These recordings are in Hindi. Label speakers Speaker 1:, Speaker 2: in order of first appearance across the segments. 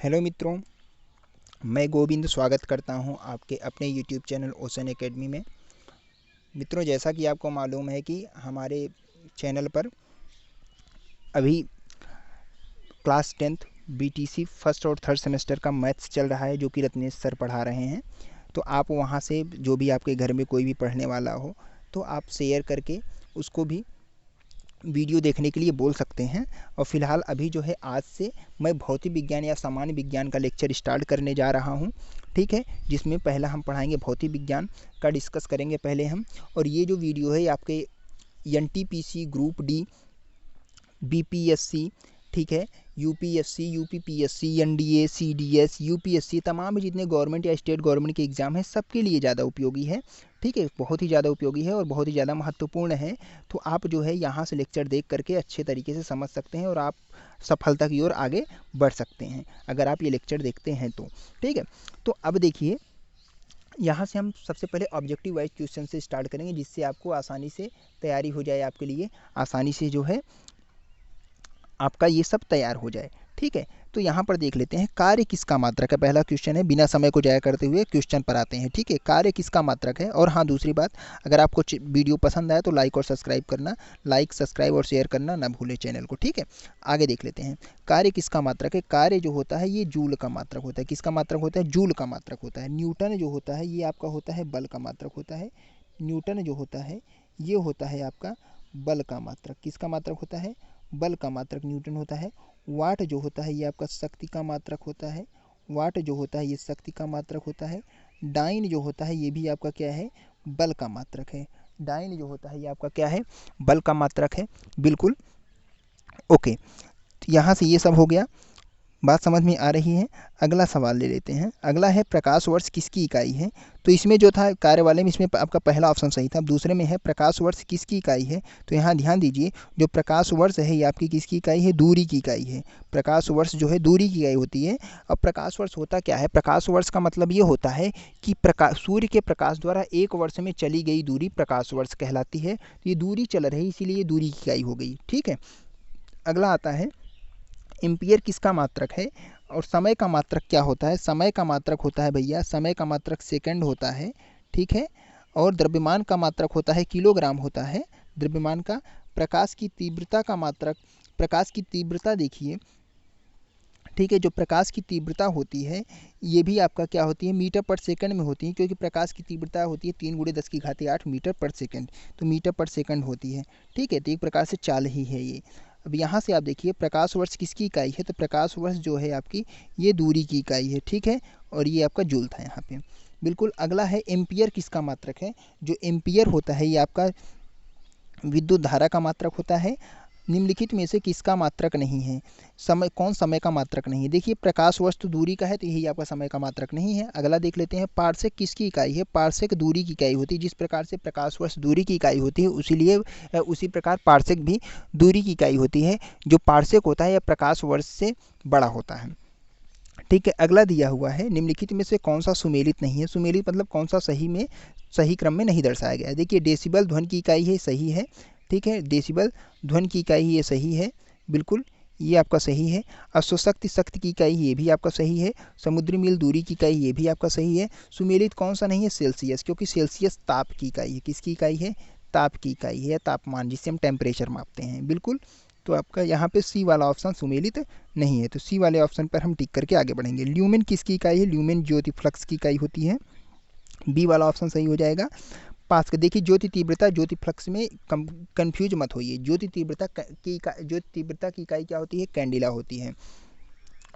Speaker 1: हेलो मित्रों, मैं गोविंद स्वागत करता हूं आपके अपने यूट्यूब चैनल ओशन एकेडमी में। मित्रों, जैसा कि आपको मालूम है कि हमारे चैनल पर अभी क्लास 10th बीटीसी फर्स्ट और थर्ड सेमेस्टर का मैथ्स चल रहा है, जो कि रत्नेश सर पढ़ा रहे हैं। तो आप वहां से जो भी आपके घर में कोई भी पढ़ने वाला हो तो आप शेयर करके उसको भी वीडियो देखने के लिए बोल सकते हैं। और फिलहाल अभी जो है आज से मैं भौतिक विज्ञान या सामान्य विज्ञान का लेक्चर स्टार्ट करने जा रहा हूं, ठीक है, जिसमें पहला हम पढ़ाएंगे भौतिक विज्ञान का डिस्कस करेंगे पहले हम। और ये जो वीडियो है आपके एनटीपीसी, ग्रुप डी, बीपीएससी, ठीक है, UPSC, UPPSC, NDA, CDS, UPSC, तमाम जितने गवर्नमेंट या स्टेट गवर्नमेंट के एग्ज़ाम हैं सबके लिए ज़्यादा उपयोगी है। ठीक है, बहुत ही ज़्यादा उपयोगी है और बहुत ही ज़्यादा महत्वपूर्ण है। तो आप जो है यहाँ से लेक्चर देख करके अच्छे तरीके से समझ सकते हैं और आप सफलता की ओर आगे बढ़ सकते हैं अगर आप ये लेक्चर देखते हैं तो। ठीक है, तो अब देखिए, यहाँ से हम सबसे पहले ऑब्जेक्टिव वाइज क्वेश्चन से स्टार्ट करेंगे, जिससे आपको आसानी से तैयारी हो जाए, आपके लिए आसानी से जो है आपका ये सब तैयार हो जाए। ठीक है, तो यहाँ पर देख लेते हैं कार्य किसका मात्रक है। पहला क्वेश्चन है, बिना समय को जाया करते हुए क्वेश्चन पर आते हैं। ठीक है, कार्य किसका मात्रक है। और हाँ, दूसरी बात, अगर आपको वीडियो पसंद आए तो लाइक और सब्सक्राइब करना, लाइक सब्सक्राइब और शेयर करना ना भूलें चैनल को। ठीक है, आगे देख लेते हैं कार्य किसका मात्रक है। कार्य जो होता है ये जूल का मात्रक होता है। किसका मात्रक होता है? जूल का मात्रक होता है। न्यूटन जो होता है ये आपका होता है बल का मात्रक होता है। न्यूटन जो होता है ये होता है आपका बल का मात्रक। किसका मात्रक होता है? बल का मात्रक न्यूटन होता है। वाट जो होता है ये आपका शक्ति का मात्रक होता है। वाट जो होता है ये शक्ति का मात्रक होता है। डाइन जो होता है ये भी आपका क्या है? बल का मात्रक है। डाइन जो होता है ये आपका क्या है? बल का मात्रक है। बिल्कुल ओके, तो यहाँ से ये सब हो गया, बात समझ में आ रही है। अगला सवाल ले लेते हैं। अगला है प्रकाश वर्ष किसकी इकाई है। तो इसमें जो था कार्य वाले में, इसमें आपका पहला ऑप्शन सही था। दूसरे में है प्रकाश वर्ष किसकी इकाई है। तो यहाँ ध्यान दीजिए, जो प्रकाश वर्ष है ये आपकी किसकी इकाई है? दूरी की इकाई है। प्रकाश वर्ष जो है दूरी की इकाई होती है। अब प्रकाश वर्ष होता क्या है? प्रकाश वर्ष का मतलब ये होता है कि सूर्य के प्रकाश द्वारा एक वर्ष में चली गई दूरी प्रकाश वर्ष कहलाती है। तो ये दूरी चल रही, इसीलिए दूरी की इकाई हो गई। ठीक है, अगला आता है एम्पियर किसका मात्रक है। और समय का मात्रक क्या होता है? समय का मात्रक होता है भैया, समय का मात्रक सेकंड होता है। ठीक है, और द्रव्यमान का मात्रक होता है किलोग्राम होता है द्रव्यमान का। प्रकाश की तीव्रता का मात्रक, प्रकाश की तीव्रता देखिए, ठीक है, जो प्रकाश की तीव्रता होती है ये भी आपका क्या होती है? मीटर पर सेकंड में होती है, क्योंकि प्रकाश की तीव्रता होती है 3 × 10⁸ मीटर पर सेकंड, तो मीटर पर सेकंड होती है। ठीक है, तो एक प्रकार से चाल ही है ये। अब यहाँ से आप देखिए प्रकाश वर्ष किसकी इकाई है। तो प्रकाश वर्ष जो है आपकी ये दूरी की इकाई है। ठीक है, और ये आपका जूल था यहाँ पे। बिल्कुल, अगला है एम्पियर किसका मात्रक है। जो एम्पियर होता है ये आपका विद्युत धारा का मात्रक होता है। निम्नलिखित में से किसका मात्रक नहीं है? समय, कौन समय का मात्रक नहीं है? देखिए प्रकाश वर्ष तो दूरी का है, तो यही आपका समय का मात्रक नहीं है। अगला देख लेते हैं, पार्सेक किसकी इकाई है। पार्सेक दूरी की इकाई होती है। जिस प्रकार से प्रकाश वर्ष दूरी की इकाई होती है उसी प्रकार पार्सेक भी दूरी की इकाई होती है। जो पार्सेक होता है यह प्रकाश वर्ष से बड़ा होता है। ठीक है, अगला दिया हुआ है, निम्नलिखित में से कौन सा सुमेलित नहीं है। सुमेलित मतलब कौन सा सही क्रम में नहीं दर्शाया गया है। देखिए डेसिबल ध्वनि की इकाई है, सही है। ठीक है, डेसिबल ध्वनि की इकाई ये सही है, बिल्कुल ये आपका सही है। अश्वशक्ति शक्ति की इकाई ये भी आपका सही है। समुद्री मील दूरी की इकाई ये भी आपका सही है। सुमेलित कौन सा नहीं है? सेल्सियस, क्योंकि सेल्सियस ताप की इकाई है। किसकी इकाई है? ताप की इकाई है, तापमान, जिससे हम टेम्परेचर मापते हैं। बिल्कुल, तो आपका यहाँ पे सी वाला ऑप्शन सुमेलित नहीं है, तो सी वाले ऑप्शन पर हम टिक करके आगे बढ़ेंगे। ल्यूमेन किसकी इकाई है? ल्यूमेन ज्योति फ्लक्स की इकाई होती है। बी वाला ऑप्शन सही हो जाएगा। पास देखिए ज्योति तीव्रता, ज्योति फ्लक्स में कंफ्यूज मत होइए। ज्योति तीव्रता की इकाई क्या होती है? कैंडिला होती है।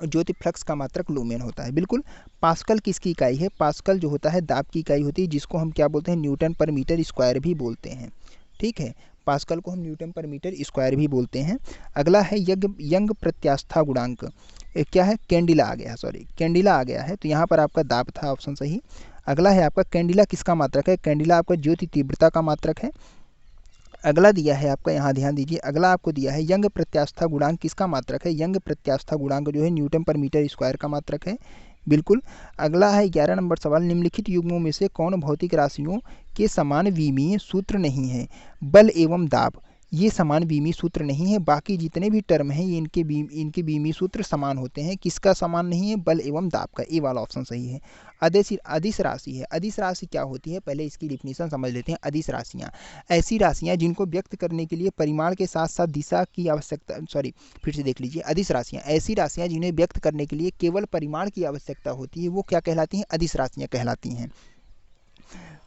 Speaker 1: और ज्योति फ्लक्स का मात्रक लूमेन होता है। बिल्कुल, पास्कल किसकी इकाई है? पास्कल जो होता है दाब की इकाई होती है, जिसको हम क्या बोलते हैं? न्यूटन पर मीटर स्क्वायर भी बोलते हैं। ठीक है, पास्कल को हम न्यूटन पर मीटर स्क्वायर भी बोलते हैं। अगला है यंग प्रत्यास्था गुणांक, क्या है? कैंडिला आ गया, सॉरी कैंडिला आ गया है, तो यहाँ पर आपका दाब था ऑप्शन सही। अगला है आपका कैंडिला किसका मात्रक है? कैंडिला आपका ज्योति तीव्रता का मात्रक है। अगला दिया है आपका, यहाँ ध्यान दीजिए, अगला आपको दिया है यंग प्रत्यास्था गुणांक किसका मात्रक है। यंग प्रत्यास्था गुणांक जो है न्यूटन पर मीटर स्क्वायर का मात्रक है। बिल्कुल, अगला है 11 नंबर सवाल, निम्नलिखित युग्मों में से कौन भौतिक राशियों के समान विमीय सूत्र नहीं है। बल एवं दाब ये समान बीमी सूत्र नहीं है। बाकी जितने भी टर्म हैं ये इनके बीमी सूत्र समान होते हैं। किसका समान नहीं है? बल एवं दाब का। ए वाला ऑप्शन सही है। अदिश राशि है। अदिश राशि क्या होती है? पहले इसकी डिफिनीशन समझ लेते हैं। अदिश राशियाँ ऐसी राशियाँ जिनको व्यक्त करने के लिए परिमाण के साथ साथ दिशा की आवश्यकता, फिर से देख लीजिए। अदिश राशियाँ ऐसी राशियाँ जिन्हें व्यक्त करने के लिए केवल परिमाण की आवश्यकता होती है, वो क्या कहलाती हैं? अदिश राशियाँ कहलाती हैं।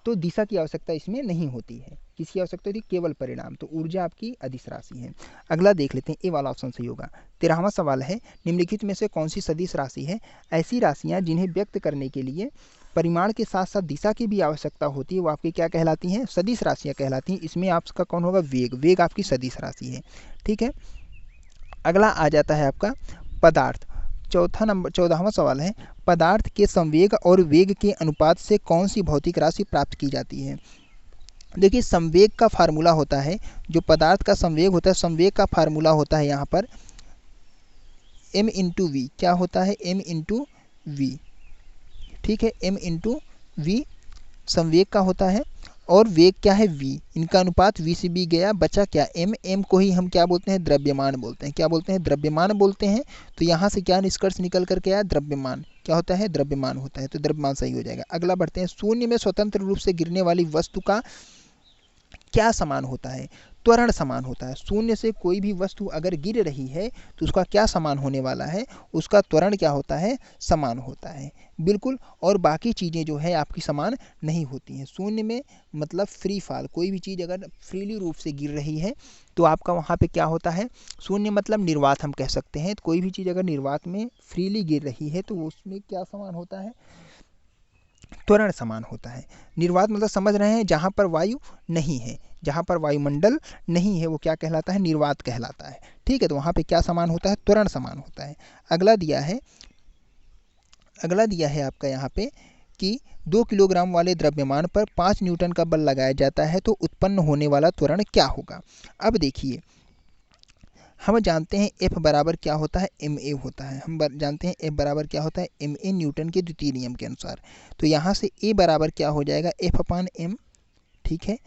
Speaker 1: तो दिशा की आवश्यकता इसमें नहीं होती है। किसकी आवश्यकता होती है? केवल परिणाम। तो ऊर्जा आपकी अदिश राशि है। अगला देख लेते हैं। ए वाला ऑप्शन सही होगा। 13वां सवाल है, निम्नलिखित में से कौन सी सदिश राशि है? ऐसी राशियां जिन्हें व्यक्त करने के लिए परिमाण के साथ साथ दिशा की भी आवश्यकता होती है, वो आपकी क्या कहलाती हैं? सदिश राशियां कहलाती हैं। इसमें आपका कौन होगा? वेग। वेग आपकी सदिश राशि है। ठीक है। अगला आ जाता है आपका पदार्थ। 14वां सवाल है, पदार्थ के संवेग और वेग के अनुपात से कौन सी भौतिक राशि प्राप्त की जाती है? देखिए, संवेग का फार्मूला होता है, जो पदार्थ का संवेग होता है, संवेग का फार्मूला होता है यहाँ पर m इंटू वी। क्या होता है? m into V. ठीक है, m इंटू वी संवेग का होता है, और वेग क्या है? v। इनका अनुपात v से b गया, बचा क्या? m को ही हम क्या बोलते हैं? द्रव्यमान बोलते हैं। क्या बोलते हैं? द्रव्यमान बोलते हैं। तो यहाँ से क्या निष्कर्ष निकल करके आया? द्रव्यमान। क्या होता है? द्रव्यमान होता है। तो द्रव्यमान सही हो जाएगा। अगला बढ़ते हैं। शून्य में स्वतंत्र रूप से गिरने वाली वस्तु का क्या समान होता है? त्वरण समान होता है। शून्य से कोई भी वस्तु अगर गिर रही है तो उसका क्या समान होने वाला है? उसका त्वरण क्या होता है? समान होता है। बिल्कुल। और बाकी चीज़ें जो है आपकी समान नहीं होती हैं। शून्य में मतलब फ्री फॉल, कोई भी चीज़ अगर फ्रीली रूप से गिर रही है तो आपका वहाँ पे क्या होता है? शून्य मतलब निर्वात हम कह सकते हैं। तो कोई भी चीज़ अगर निर्वात में फ्रीली गिर रही है तो उसमें क्या समान होता है? त्वरण समान होता है। निर्वात मतलब समझ रहे हैं, जहाँ पर वायु नहीं है, जहाँ पर वायुमंडल नहीं है, वो क्या कहलाता है? निर्वात कहलाता है। ठीक है। तो वहाँ पे क्या समान होता है? त्वरण समान होता है। अगला दिया है आपका यहाँ पे कि 2 किलोग्राम वाले द्रव्यमान पर 5 न्यूटन का बल लगाया जाता है तो उत्पन्न होने वाला त्वरण क्या होगा? अब देखिए, हम जानते हैं F बराबर क्या होता है? ma होता है। हम जानते हैं F बराबर क्या होता है? ma न्यूटन के द्वितीय नियम के अनुसार। तो यहाँ से A बराबर क्या हो जाएगा? F/m। ठीक है।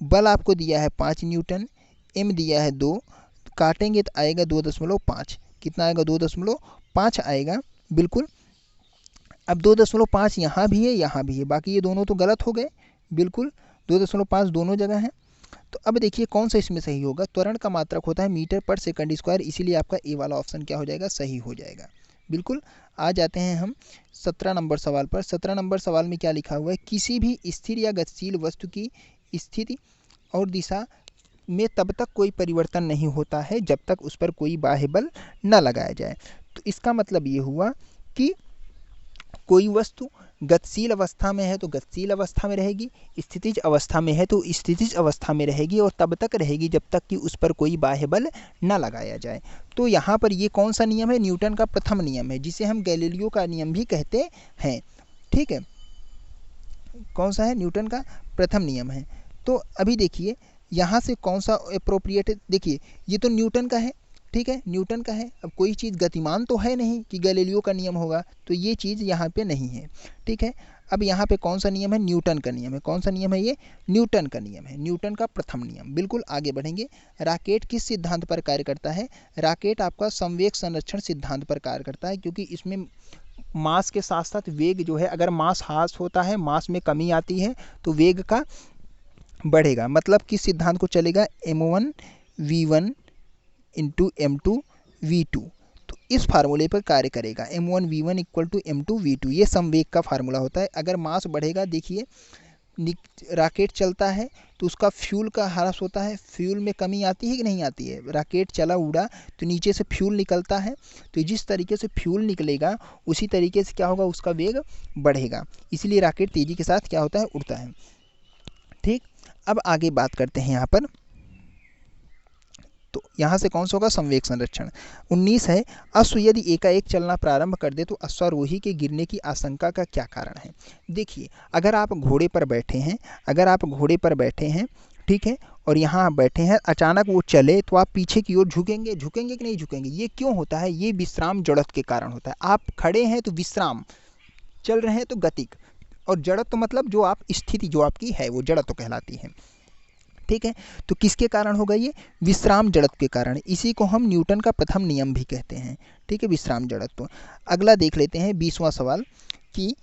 Speaker 1: बल आपको दिया है 5 न्यूटन, m दिया है 2, काटेंगे तो आएगा 2.5। कितना आएगा? 2.5 आएगा। बिल्कुल। अब 2.5 यहाँ भी है, यहाँ भी है, बाकी ये दोनों तो गलत हो गए। बिल्कुल, 2.5 दोनों जगह है। तो अब देखिए कौन सा इसमें सही होगा? त्वरण का मात्रक होता है मीटर पर सेकंड स्क्वायर, इसीलिए आपका ए वाला ऑप्शन क्या हो जाएगा? सही हो जाएगा। बिल्कुल। आ जाते हैं हम 17 नंबर सवाल पर। 17 नंबर सवाल में क्या लिखा हुआ है? किसी भी स्थिर या गतिशील वस्तु की स्थिति और दिशा में तब तक कोई परिवर्तन नहीं होता है जब तक उस पर कोई बाह्य बल न लगाया जाए। तो इसका मतलब ये हुआ कि कोई वस्तु गतिशील अवस्था में है तो गतिशील अवस्था में रहेगी, स्थितिज अवस्था में है तो स्थितिज अवस्था में रहेगी, और तब तक रहेगी जब तक कि उस पर कोई बाह्य बल न लगाया जाए। तो यहाँ पर ये कौन सा नियम है? न्यूटन का प्रथम नियम है, जिसे हम गैलीलियो का नियम भी कहते हैं। ठीक है। कौन सा है? न्यूटन का प्रथम नियम है। तो अभी देखिए यहाँ से कौन सा अप्रोप्रिएट है? देखिए, ये तो न्यूटन का है। ठीक है, न्यूटन का है। अब कोई चीज़ गतिमान तो है नहीं कि गैलीलियो का नियम होगा, तो ये चीज़ यहाँ पे नहीं है। ठीक है। अब यहाँ पे कौन सा नियम है? न्यूटन का नियम है। कौन सा नियम है ये? न्यूटन का नियम है, न्यूटन का प्रथम नियम। बिल्कुल। आगे बढ़ेंगे। राकेट किस सिद्धांत पर कार्य करता है? राकेट आपका संवेग संरक्षण सिद्धांत पर कार्य करता है, क्योंकि इसमें मास के साथ साथ वेग जो है, अगर मास ह्रास होता है, मास में कमी आती है तो वेग का बढ़ेगा। मतलब किस सिद्धांत को चलेगा? m1v1 into m2v2। तो इस फार्मूले पर कार्य करेगा। m1v1 इक्वल टू m2v2, ये संवेग का फार्मूला होता है। अगर मास बढ़ेगा, देखिए राकेट चलता है तो उसका फ्यूल का ह्रास होता है, फ्यूल में कमी आती है कि नहीं आती है? राकेट चला उड़ा तो नीचे से फ्यूल निकलता है, तो जिस तरीके से फ्यूल निकलेगा उसी तरीके से क्या होगा? उसका वेग बढ़ेगा। इसलिए राकेट तेज़ी के साथ क्या होता है? उड़ता है। ठीक। अब आगे बात करते हैं यहाँ पर। तो यहाँ से कौन सा होगा? संवेग संरक्षण। 19 है, अश्व यदि एकाएक चलना प्रारंभ कर दे तो अश्वारोही के गिरने की आशंका का क्या कारण है? देखिए, अगर आप घोड़े पर बैठे हैं, ठीक है, और यहाँ आप बैठे हैं, अचानक वो चले तो आप पीछे की ओर झुकेंगे कि नहीं झुकेंगे? ये क्यों होता है? ये विश्राम जड़त्व के कारण होता है। आप खड़े हैं तो विश्राम, चल रहे हैं तो गतिक, और जड़त्व मतलब जो आप स्थिति जो आपकी है वो जड़त्व कहलाती है। ठीक है। तो किसके कारण होगा ये? विश्राम जड़त्व के कारण। इसी को हम न्यूटन का प्रथम नियम भी कहते हैं, ठीक है, विश्राम जड़त्व। अगला देख लेते हैं 20वां सवाल कि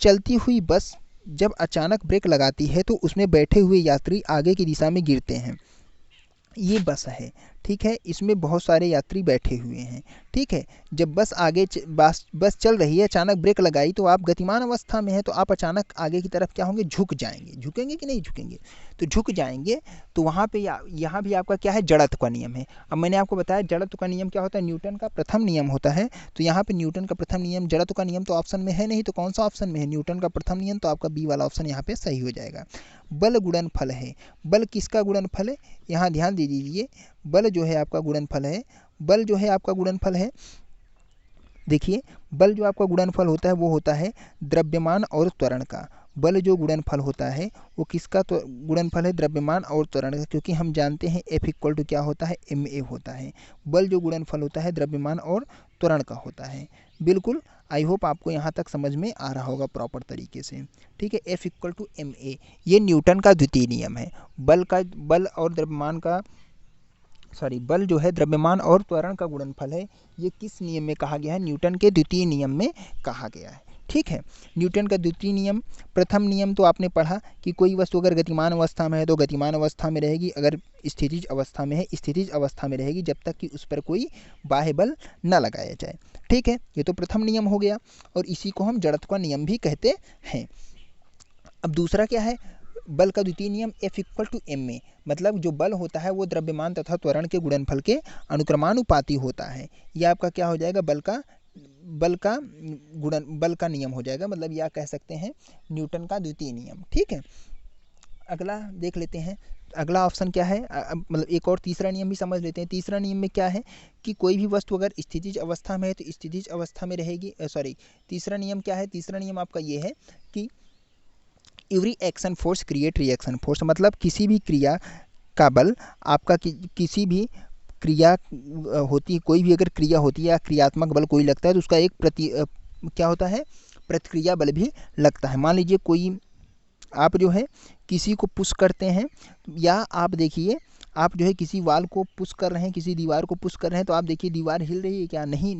Speaker 1: चलती हुई बस जब अचानक ब्रेक लगाती है तो उसमें बैठे हुए यात्री आगे की दिशा में गिरते हैं। ये बस है, ठीक है, इसमें बहुत सारे यात्री बैठे हुए हैं, ठीक है। जब बस आगे बस चल रही है, अचानक ब्रेक लगाई तो आप गतिमान अवस्था में हैं, तो आप अचानक आगे की तरफ क्या होंगे? झुक जाएंगे। झुकेंगे कि नहीं झुकेंगे? तो झुक जाएंगे। तो वहाँ पे यहाँ भी आपका क्या है? जड़त्व का नियम है। अब मैंने आपको बताया जड़त्व का नियम क्या होता है, न्यूटन का प्रथम नियम होता है। तो यहाँ पे न्यूटन का प्रथम नियम, जड़त्व का नियम तो ऑप्शन में है नहीं, तो कौन सा ऑप्शन में है? न्यूटन का प्रथम नियम। तो आपका बी वाला ऑप्शन यहाँ पे सही हो जाएगा। बल गुणनफल है। बल किसका गुणनफल है? यहाँ ध्यान दे दीजिए, बल जो है आपका गुणनफल है। बल जो है आपका गुणनफल है, देखिए बल जो आपका गुणनफल होता है वो होता है द्रव्यमान और त्वरण का। बल जो गुणनफल होता है वो किसका तो गुणनफल है? द्रव्यमान और त्वरण का, क्योंकि हम जानते हैं F इक्वल टू क्या होता है? ma होता है। बल जो गुणनफल होता है द्रव्यमान और त्वरण का होता है। बिल्कुल, आई होप आपको यहाँ तक समझ में आ रहा होगा प्रॉपर तरीके से, ठीक है। F इक्वल टू ma, ये न्यूटन का द्वितीय नियम है। बल और द्रव्यमान का बल जो है द्रव्यमान और त्वरण का गुणनफल है। ये किस नियम में कहा गया है? न्यूटन के द्वितीय नियम में कहा गया है, ठीक है। न्यूटन का द्वितीय नियम, प्रथम नियम तो आपने पढ़ा कि कोई वस्तु अगर गतिमान अवस्था में है तो गतिमान अवस्था में रहेगी, अगर स्थितिज अवस्था में है स्थितिज अवस्था में रहेगी, जब तक कि उस पर कोई बाह्य बल न लगाया जाए, ठीक है। ये तो प्रथम नियम हो गया और इसी को हम जड़त्व का नियम भी कहते हैं। अब दूसरा क्या है? बल का द्वितीय नियम F इक्वल टू ma, मतलब जो बल होता है वो द्रव्यमान तथा त्वरण के गुणनफल के अनुक्रमानुपाती होता है। यह आपका क्या हो जाएगा? बल का नियम हो जाएगा, मतलब यह कह सकते हैं न्यूटन का द्वितीय नियम, ठीक है। अगला देख लेते हैं, अगला ऑप्शन क्या है? मतलब एक और तीसरा नियम भी समझ लेते हैं। तीसरा नियम में क्या है कि कोई भी वस्तु अगर स्थितिज अवस्था में है तो स्थितिज अवस्था में रहेगी। तीसरा नियम क्या है? तीसरा नियम आपका ये है कि every action force create reaction force, मतलब किसी भी क्रिया का बल आपका किसी भी क्रिया होती है, कोई भी अगर क्रिया होती है या क्रियात्मक बल कोई लगता है तो उसका एक क्या होता है? प्रतिक्रिया बल भी लगता है। मान लीजिए कोई आप जो है किसी को पुश करते हैं, या आप देखिए आप जो है किसी वाल को पुश कर रहे हैं, किसी दीवार को पुश कर रहे हैं, तो आप देखिए दीवार हिल रही है क्या? नहीं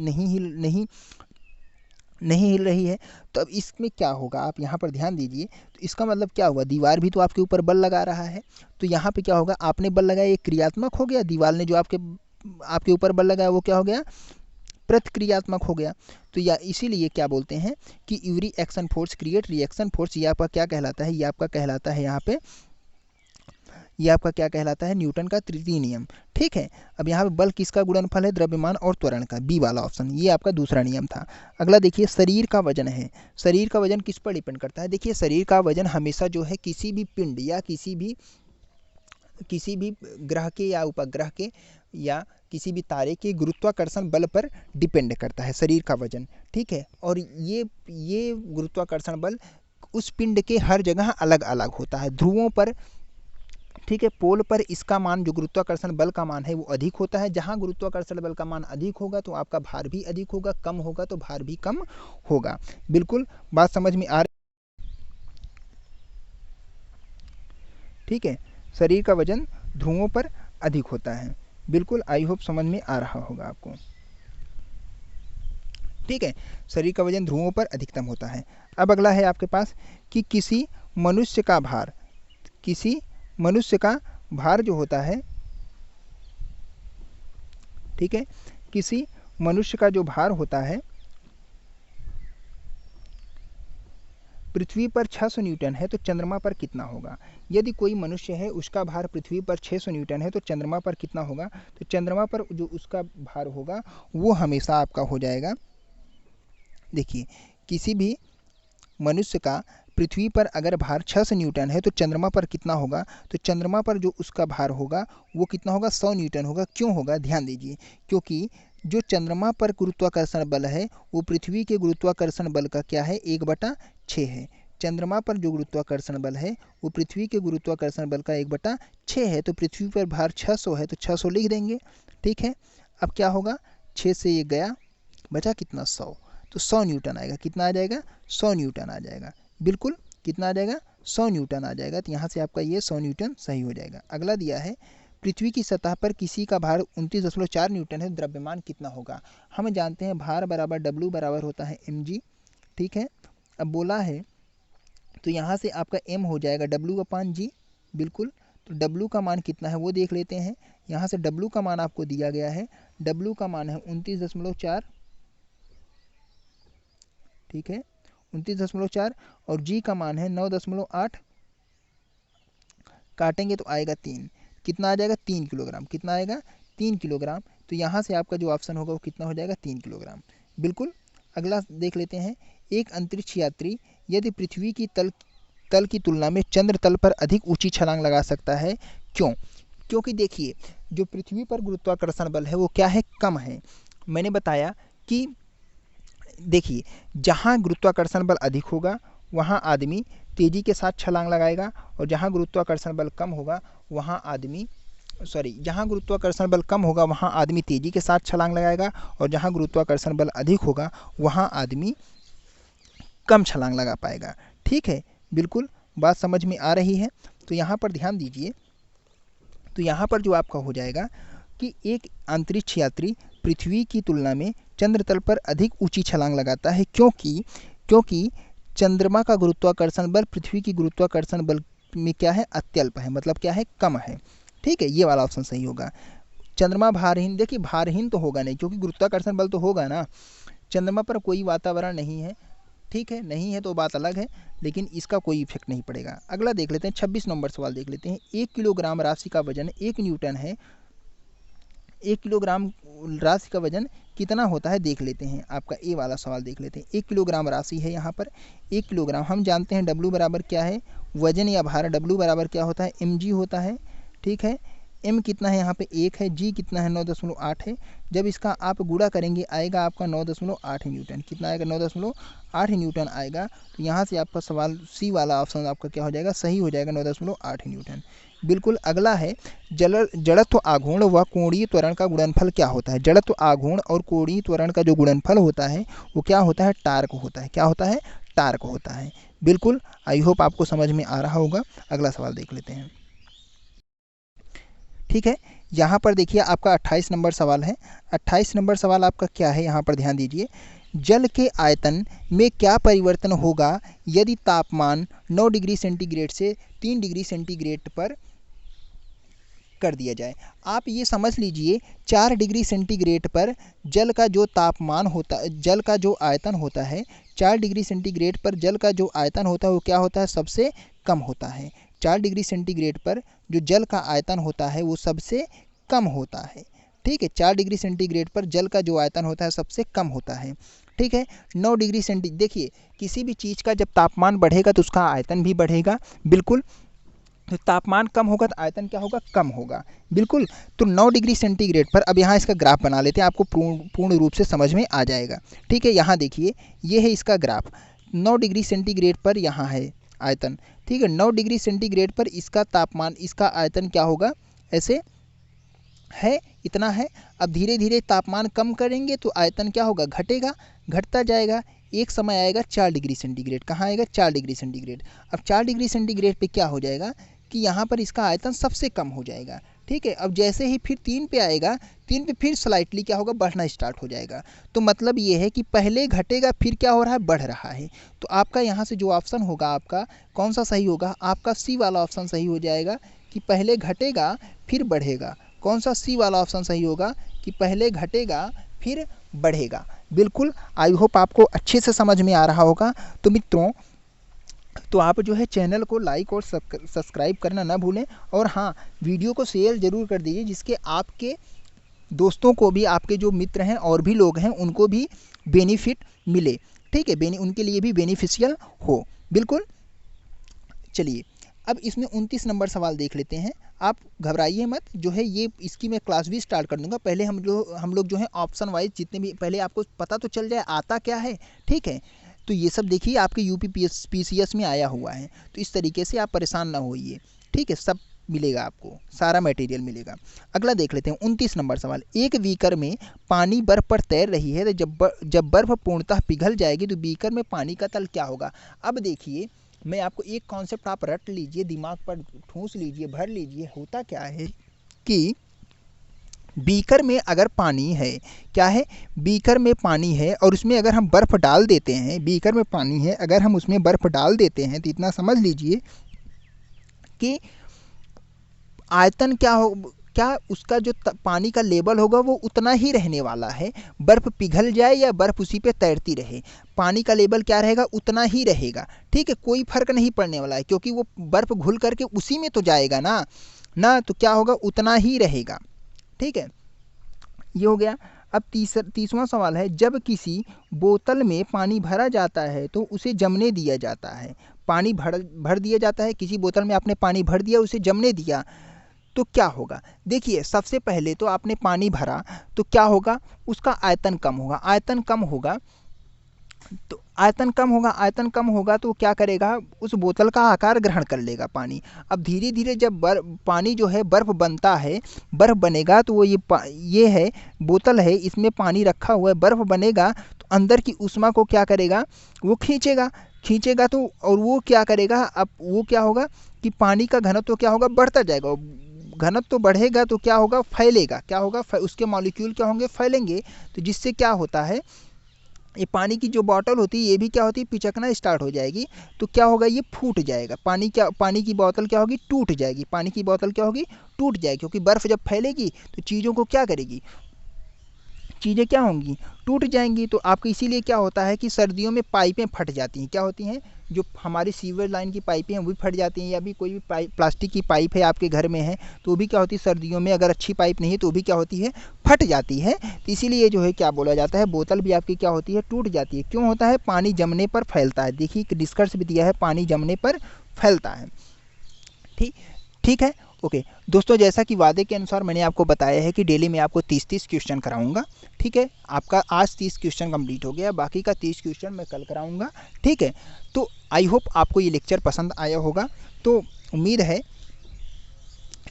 Speaker 1: हिल रही है। तो अब इसमें क्या होगा? आप यहाँ पर ध्यान दीजिए, तो इसका मतलब क्या हुआ? दीवार भी तो आपके ऊपर बल लगा रहा है। तो यहाँ पे क्या होगा? आपने बल लगाया, ये क्रियात्मक हो गया, दीवार ने जो आपके ऊपर बल लगाया वो क्या हो गया? प्रतिक्रियात्मक हो गया। तो या इसीलिए क्या बोलते हैं कि every action force create reaction force. ये आपका क्या कहलाता है? ये आपका कहलाता है यहाँ पे, ये आपका क्या कहलाता है? न्यूटन का तृतीय नियम, ठीक है। अब यहाँ पे बल किसका गुणनफल है? द्रव्यमान और त्वरण का, बी वाला ऑप्शन, ये आपका दूसरा नियम था। अगला देखिए, शरीर का वजन है। शरीर का वजन किस पर डिपेंड करता है? देखिए शरीर का वजन हमेशा जो है किसी भी पिंड या किसी भी ग्रह के या उपग्रह के या किसी भी तारे के गुरुत्वाकर्षण बल पर डिपेंड करता है, शरीर का वजन, ठीक है। और ये गुरुत्वाकर्षण बल उस पिंड के हर जगह अलग अलग होता है। ध्रुवों पर, ठीक है, पोल पर इसका मान, जो गुरुत्वाकर्षण बल का मान है वो अधिक होता है। जहां गुरुत्वाकर्षण बल का मान अधिक होगा तो आपका भार भी अधिक होगा, कम होगा तो भार भी कम होगा। बिल्कुल बात समझ में आ रही, ठीक है। शरीर का वजन ध्रुवों पर अधिक होता है। बिल्कुल, आई होप समझ में आ रहा होगा आपको, ठीक है। शरीर का वजन ध्रुवों पर अधिकतम होता है। अब अगला है आपके पास कि किसी मनुष्य का भार जो होता है, ठीक है, किसी मनुष्य का जो भार होता है पृथ्वी पर 600 न्यूटन है तो चंद्रमा पर कितना होगा? यदि कोई मनुष्य है उसका भार पृथ्वी पर 600 न्यूटन है तो चंद्रमा पर कितना होगा? तो चंद्रमा पर जो उसका भार होगा वो हमेशा आपका हो जाएगा, देखिए किसी भी मनुष्य का पृथ्वी पर अगर भार 600 न्यूटन है तो चंद्रमा पर कितना होगा? तो चंद्रमा पर जो उसका भार होगा वो कितना होगा? 100 न्यूटन होगा। क्यों होगा? ध्यान दीजिए, क्योंकि जो चंद्रमा पर गुरुत्वाकर्षण बल है वो पृथ्वी के गुरुत्वाकर्षण बल का क्या है? 1/6 है। चंद्रमा पर जो गुरुत्वाकर्षण बल है वो पृथ्वी के गुरुत्वाकर्षण बल का 1/6 है। तो पृथ्वी पर भार 600 है तो 600 लिख देंगे, ठीक है। अब क्या होगा? 6 से ये गया, बचा कितना? 100, तो 100 न्यूटन आएगा। कितना आ जाएगा? 100 न्यूटन आ जाएगा। बिल्कुल कितना आ जाएगा 100 न्यूटन आ जाएगा। तो यहाँ से आपका ये 100 न्यूटन सही हो जाएगा। अगला दिया है पृथ्वी की सतह पर किसी का भार 29.4 न्यूटन है, द्रव्यमान कितना होगा। हम जानते हैं भार बराबर W बराबर होता है mg, ठीक है। अब बोला है तो यहाँ से आपका m हो जाएगा W/g, बिल्कुल। तो W का मान कितना है वो देख लेते हैं। यहाँ से W का मान आपको दिया गया है, W का मान है 29.4, ठीक है 29.4, और G का मान है 9.8, काटेंगे तो आएगा 3, कितना आ जाएगा 3 किलोग्राम, कितना आएगा 3 किलोग्राम। तो यहाँ से आपका जो ऑप्शन होगा वो कितना हो जाएगा 3 किलोग्राम, बिल्कुल। अगला देख लेते हैं, एक अंतरिक्ष यात्री यदि पृथ्वी की तल की तुलना में चंद्र तल पर अधिक ऊंची छलांग लगा सकता है, क्यों। क्योंकि देखिए जो पृथ्वी पर गुरुत्वाकर्षण बल है वो क्या है, कम है। मैंने बताया कि देखिए जहाँ गुरुत्वाकर्षण बल अधिक होगा वहाँ आदमी तेजी के साथ छलांग लगाएगा, और जहाँ गुरुत्वाकर्षण बल कम होगा वहाँ जहाँ गुरुत्वाकर्षण बल कम होगा वहाँ आदमी तेजी के साथ छलांग लगाएगा, और जहाँ गुरुत्वाकर्षण बल अधिक होगा वहाँ आदमी कम छलांग लगा पाएगा, ठीक है, बिल्कुल। बात समझ में आ रही है। तो यहाँ पर ध्यान दीजिए, तो यहाँ पर जो आपका हो जाएगा कि एक अंतरिक्ष यात्री पृथ्वी की तुलना में चंद्र तल पर अधिक ऊंची छलांग लगाता है, क्योंकि चंद्रमा का गुरुत्वाकर्षण बल पृथ्वी की गुरुत्वाकर्षण बल में क्या है, अत्यल्प है, मतलब क्या है, कम है, ठीक है। ये वाला ऑप्शन सही होगा। चंद्रमा भारहीन, देखिए भारहीन तो होगा नहीं क्योंकि गुरुत्वाकर्षण बल तो होगा ना, चंद्रमा पर कोई वातावरण नहीं है, ठीक है, नहीं है तो बात अलग है, लेकिन इसका कोई इफेक्ट नहीं पड़ेगा। अगला देख लेते हैं, 26 नंबर सवाल देख लेते हैं। 1 किलोग्राम राशि का वजन 1 न्यूटन है, 1 किलोग्राम राशि का वजन कितना होता है देख लेते हैं। आपका ए वाला सवाल देख लेते हैं। 1 किलोग्राम राशि है यहाँ पर, 1 किलोग्राम, हम जानते हैं W बराबर क्या है, वजन या भार, W बराबर क्या होता है, mg होता है, ठीक है। m कितना है यहाँ पे 1 है, g कितना है 9.8 है। जब इसका आप गुणा करेंगे आएगा आपका 9.8 न्यूटन, कितना आएगा 9.8 न्यूटन आएगा। तो यहाँ से आपका सवाल सी वाला ऑप्शन आपका क्या हो जाएगा, सही हो जाएगा, 9.8 न्यूटन, बिल्कुल। अगला है जड़त्व आघूर्ण व कोणीय त्वरण का गुणनफल क्या होता है। जड़त्व आघूर्ण और कोणीय त्वरण का जो गुणनफल होता है वो क्या होता है, टार्क होता है। क्या होता है, टार्क होता है, बिल्कुल। आई होप आपको समझ में आ रहा होगा। अगला सवाल देख लेते हैं, ठीक है। यहाँ पर देखिए आपका 28 नंबर सवाल है। 28 नंबर सवाल आपका क्या है, यहाँ पर ध्यान दीजिए। जल के आयतन में क्या परिवर्तन होगा यदि तापमान 9 डिग्री सेंटीग्रेड से 3 डिग्री सेंटीग्रेड पर कर दिया जाए। आप ये समझ लीजिए 4 डिग्री सेंटीग्रेड पर जल का जो तापमान होता है, जल का जो आयतन होता है, 4 डिग्री सेंटीग्रेड पर जल का जो आयतन होता है वो क्या होता है, सबसे कम होता है। 4 डिग्री सेंटीग्रेड पर जो जल का आयतन होता है वो सबसे कम होता है, ठीक है। 4 डिग्री सेंटीग्रेड पर जल का जो आयतन होता है सबसे कम होता है, ठीक है। 9 डिग्री सेंटीग्रेड, देखिए किसी भी चीज़ का जब तापमान बढ़ेगा तो उसका आयतन भी बढ़ेगा, बिल्कुल। तो तापमान कम होगा तो आयतन क्या होगा, कम होगा, बिल्कुल। तो 9 डिग्री सेंटीग्रेड पर, अब यहाँ इसका ग्राफ बना लेते हैं, आपको पूर्ण रूप से समझ में आ जाएगा, ठीक है। यहाँ देखिए ये है इसका ग्राफ, 9 डिग्री सेंटीग्रेड पर यहाँ है आयतन, ठीक है। 9 डिग्री सेंटीग्रेड पर इसका तापमान, इसका आयतन क्या होगा, ऐसे है, इतना है। अब धीरे धीरे तापमान कम करेंगे तो आयतन क्या होगा, घटेगा, घटता जाएगा। एक समय आएगा 4 डिग्री सेंटीग्रेड, कहाँ आएगा, 4 डिग्री सेंटीग्रेड। अब 4 डिग्री सेंटीग्रेड पे क्या हो जाएगा कि यहाँ पर इसका आयतन सबसे कम हो जाएगा, ठीक है। अब जैसे ही फिर 3 पे आएगा, 3 पे फिर स्लाइटली क्या होगा, बढ़ना स्टार्ट हो जाएगा। तो मतलब ये है कि पहले घटेगा फिर क्या हो रहा है, बढ़ रहा है। तो आपका यहाँ से जो ऑप्शन होगा आपका कौन सा सही होगा, आपका सी वाला ऑप्शन सही हो जाएगा कि पहले घटेगा फिर बढ़ेगा। कौन सा, सी वाला ऑप्शन सही होगा कि पहले घटेगा फिर बढ़ेगा, बिल्कुल। आई होप आपको अच्छे से समझ में आ रहा होगा। तो मित्रों, तो आप जो है चैनल को लाइक और सब्सक्राइब करना ना भूलें, और हाँ वीडियो को शेयर ज़रूर कर दीजिए जिसके आपके दोस्तों को भी, आपके जो मित्र हैं और भी लोग हैं उनको भी बेनिफिट मिले, ठीक है, उनके लिए भी बेनिफिशियल हो, बिल्कुल। चलिए अब इसमें 29 नंबर सवाल देख लेते हैं। आप घबराइए मत, जो है ये इसकी मैं क्लास भी स्टार्ट कर दूंगा। पहले हम लोग जो है ऑप्शन वाइज जितने भी, पहले आपको पता तो चल जाए आता क्या है, ठीक है। तो ये सब देखिए आपके यूपी PCS में आया हुआ है, तो इस तरीके से आप परेशान ना होइए, ठीक है। सब मिलेगा आपको, सारा मटेरियल मिलेगा। अगला देख लेते हैं 29 नंबर सवाल। एक बीकर में पानी बर्फ पर तैर रही है, तो जब बर्फ पूर्णतः पिघल जाएगी तो बीकर में पानी का तल क्या होगा। अब देखिए मैं आपको एक कॉन्सेप्ट आप रट लीजिए, दिमाग पर ठूंस लीजिए, भर लीजिए। होता क्या है कि बीकर में अगर पानी है, क्या है, बीकर में पानी है और उसमें अगर हम बर्फ़ डाल देते हैं, बीकर में पानी है अगर हम उसमें बर्फ़ डाल देते हैं तो इतना समझ लीजिए कि आयतन क्या हो, क्या उसका जो पानी का लेवल होगा वो उतना ही रहने वाला है। बर्फ़ पिघल जाए या बर्फ़ उसी पे तैरती रहे, पानी का लेवल क्या रहेगा, उतना ही रहेगा। ठीक है, कोई फ़र्क नहीं पड़ने वाला है, क्योंकि वो बर्फ़ घुल करके उसी में तो जाएगा ना, तो क्या होगा, उतना ही रहेगा। ठीक है, ये हो गया। अब तीसवां सवाल है, जब किसी बोतल में पानी भरा जाता है तो उसे जमने दिया जाता है। पानी भर दिया जाता है, किसी बोतल में आपने पानी भर दिया, उसे जमने दिया, तो क्या होगा। देखिए, सबसे पहले तो आपने पानी भरा तो क्या होगा, उसका आयतन कम होगा। आयतन कम होगा तो क्या करेगा, उस बोतल का आकार ग्रहण कर लेगा पानी। अब धीरे धीरे जब पानी जो है बर्फ़ बनता है, बर्फ़ बनेगा तो वो ये है बोतल है, इसमें पानी रखा हुआ है, बर्फ़ बनेगा तो अंदर की ऊष्मा को क्या करेगा, वो खींचेगा तो, और वो क्या करेगा, अब वो क्या होगा कि पानी का घनत्व क्या होगा, बढ़ता जाएगा। घनत्व बढ़ेगा तो क्या होगा, फैलेगा। क्या होगा, उसके मॉलिक्यूल क्या होंगे, फैलेंगे। तो जिससे क्या होता है, ये पानी की जो बॉटल होती है ये भी क्या होती है, पिचकना स्टार्ट हो जाएगी। तो क्या होगा, ये फूट जाएगा। पानी की बोतल क्या होगी, टूट जाएगी। पानी की बोतल क्या होगी, टूट जाएगी, क्योंकि बर्फ़ जब फैलेगी तो चीज़ों को क्या करेगी, चीज़ें क्या होंगी, टूट जाएंगी। तो आपको इसीलिए क्या होता है कि सर्दियों में पाइपें फट जाती हैं। क्या होती हैं, जो हमारी सीवर लाइन की पाइपें हैं वो भी फट जाती हैं, या भी कोई भी प्लास्टिक की पाइप है आपके घर में है तो वो भी क्या होती है, सर्दियों में अगर अच्छी पाइप नहीं है तो वो भी क्या होती है, फट जाती है। तो इसीलिए जो है क्या बोला जाता है, बोतल भी आपकी क्या होती है, टूट जाती है। क्यों होता है, पानी जमने पर फैलता है। देखिए, एक निष्कर्ष भी दिया है, पानी जमने पर फैलता है। ठीक है, ओके दोस्तों, जैसा कि वादे के अनुसार मैंने आपको बताया है कि डेली मैं आपको 30 क्वेश्चन कराऊंगा। ठीक है, आपका आज 30 क्वेश्चन कंप्लीट हो गया, बाकी का 30 क्वेश्चन मैं कल कराऊंगा। ठीक है, तो आई होप आपको ये लेक्चर पसंद आया होगा। तो उम्मीद है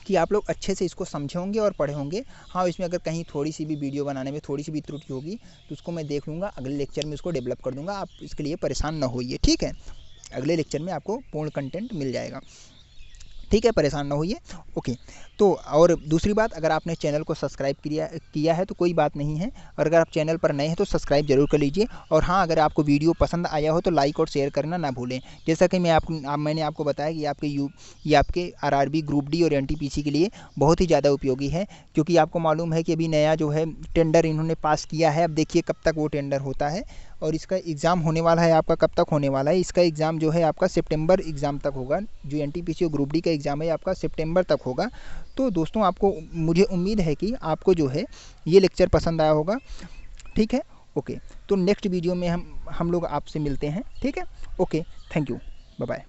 Speaker 1: कि आप लोग अच्छे से इसको समझे होंगे और पढ़े होंगे। हाँ, इसमें अगर कहीं थोड़ी सी भी वीडियो बनाने में थोड़ी सी भी त्रुटि होगी तो उसको मैं देख लूँगा, अगले लेक्चर में उसको डेवलप कर दूँगा। आप इसके लिए परेशान ना होइए। ठीक है, अगले लेक्चर में आपको पूर्ण कंटेंट मिल जाएगा। ठीक है, परेशान ना होइए। ओके, तो और दूसरी बात, अगर आपने चैनल को सब्सक्राइब किया है तो कोई बात नहीं है, और अगर आप चैनल पर नए हैं तो सब्सक्राइब जरूर कर लीजिए। और हाँ, अगर आपको वीडियो पसंद आया हो तो लाइक और शेयर करना ना भूलें। जैसा कि मैंने आपको बताया कि ये आपके आरआरबी ग्रुप डी और एनटीपीसी के लिए बहुत ही ज़्यादा उपयोगी है, क्योंकि आपको मालूम है कि अभी नया जो है टेंडर इन्होंने पास किया है। अब देखिए कब तक वो टेंडर होता है, और इसका एग्ज़ाम होने वाला है आपका, कब तक होने वाला है इसका एग्ज़ाम, जो है आपका सितंबर एग्ज़ाम तक होगा। जो एनटीपीसी और ग्रुप डी का एग्ज़ाम है आपका सितंबर तक होगा। तो दोस्तों, आपको, मुझे उम्मीद है कि आपको जो है ये लेक्चर पसंद आया होगा। ठीक है, ओके, तो नेक्स्ट वीडियो में हम लोग आपसे मिलते हैं। ठीक है, okay, thank you, bye bye.